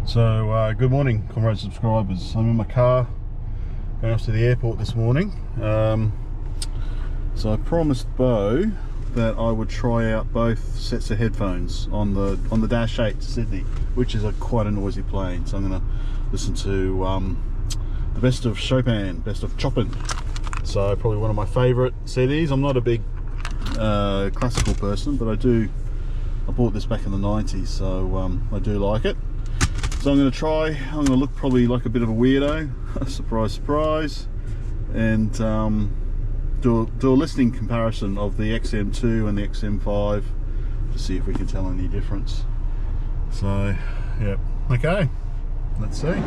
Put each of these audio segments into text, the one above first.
So good morning, comrade subscribers. I'm in my car going off to the airport this morning. So I promised Bo that I would try out both sets of headphones on the Dash 8 to Sydney, which is quite a noisy plane. So I'm going to listen to the best of Chopin, best of Chopin. So probably one of my favourite CDs. I'm not a big classical person, but I bought this back in the 90s, so I do like it. So I'm going to look probably like a bit of a weirdo, surprise, surprise, and do a listening comparison of the XM2 and the XM5 to see if we can tell any difference. So, yeah, okay, let's see.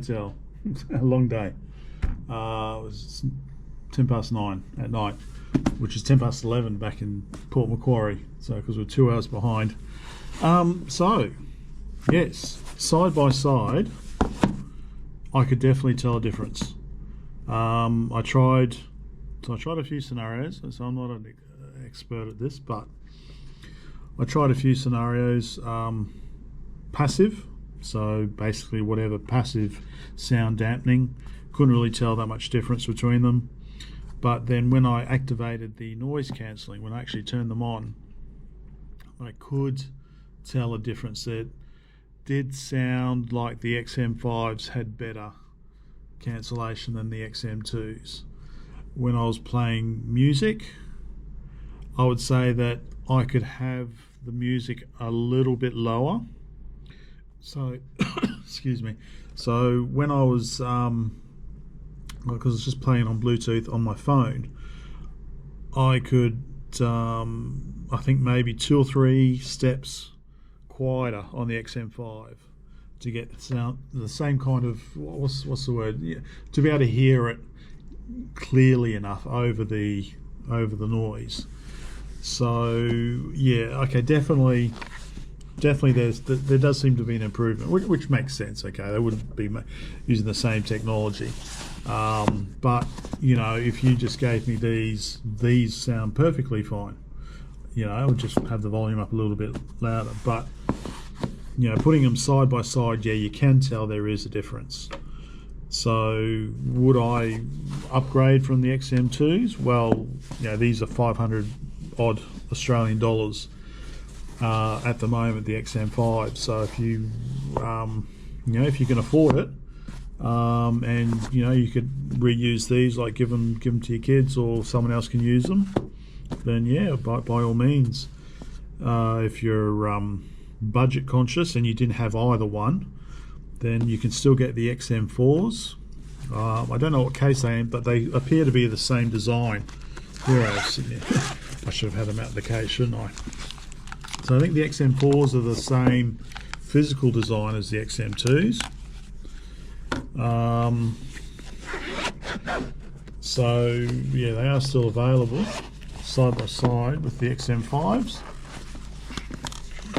hotel. A long day. It was 9:10 at night, which is 11:10 back in Port Macquarie. So because we're 2 hours behind. So yes, side by side, I could definitely tell a difference. I tried a few scenarios, so I'm not an expert at this, but I tried a few scenarios. Passive, so basically whatever passive sound dampening, couldn't really tell that much difference between them. But then when I activated the noise cancelling, when I actually turned them on, I could tell a difference. It did sound like the XM5s had better cancellation than the XM2s. When I was playing music, I would say that I could have the music a little bit lower. So, excuse me. So when I was, because I was just playing on Bluetooth on my phone, I could, I think maybe 2 or 3 steps quieter on the XM5 to get the sound, the same kind of, what's the word? Yeah, to be able to hear it clearly enough over the noise. So yeah, okay, definitely there does seem to be an improvement, which makes sense. Okay, they wouldn't be using the same technology, but you know, if you just gave me these sound perfectly fine. You know, I would just have the volume up a little bit louder, but you know, putting them side by side, yeah, you can tell there is a difference. So would I upgrade from the XM2s? Well, you know, these are 500 odd Australian dollars at the moment, the XM5. So if you you know, if you can afford it, and you know, you could reuse these, like give them to your kids, or someone else can use them, then yeah, by all means. If you're budget conscious and you didn't have either one, then you can still get the XM4s. I don't know what case they in, but they appear to be the same design. Here I was sitting there. I should have had them out the case, shouldn't I? So I think the XM4s are the same physical design as the XM2s. So yeah, they are still available side by side with the XM5s.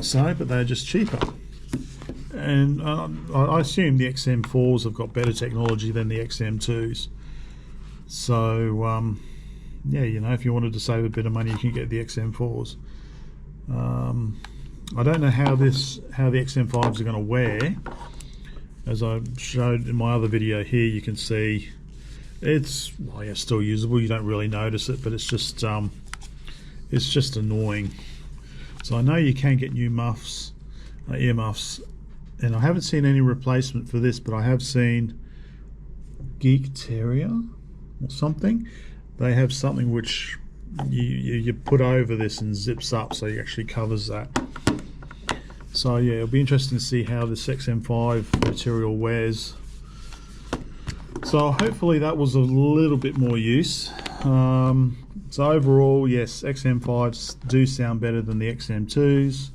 So, but they're just cheaper. And I assume the XM4s have got better technology than the XM2s. So yeah, you know, if you wanted to save a bit of money, you can get the XM4s. I don't know how the XM5s are going to wear. As I showed in my other video here, you can see it's, well, yeah, still usable. You don't really notice it, but it's just annoying. So I know you can get new muffs, ear muffs, and I haven't seen any replacement for this, but I have seen Geek Terrier or something. They have something which you put over this and zips up, so it actually covers that. So yeah, it'll be interesting to see how this XM5 material wears. So hopefully that was a little bit more use. So overall, yes, XM5s do sound better than the XM2s.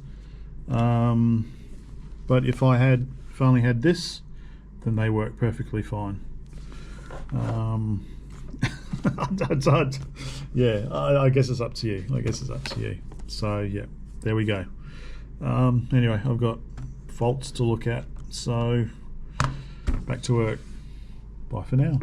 But if I only had this, then they work perfectly fine. Yeah, I guess it's up to you. So yeah, there we go. Anyway, I've got faults to look at, so back to work. Bye for now.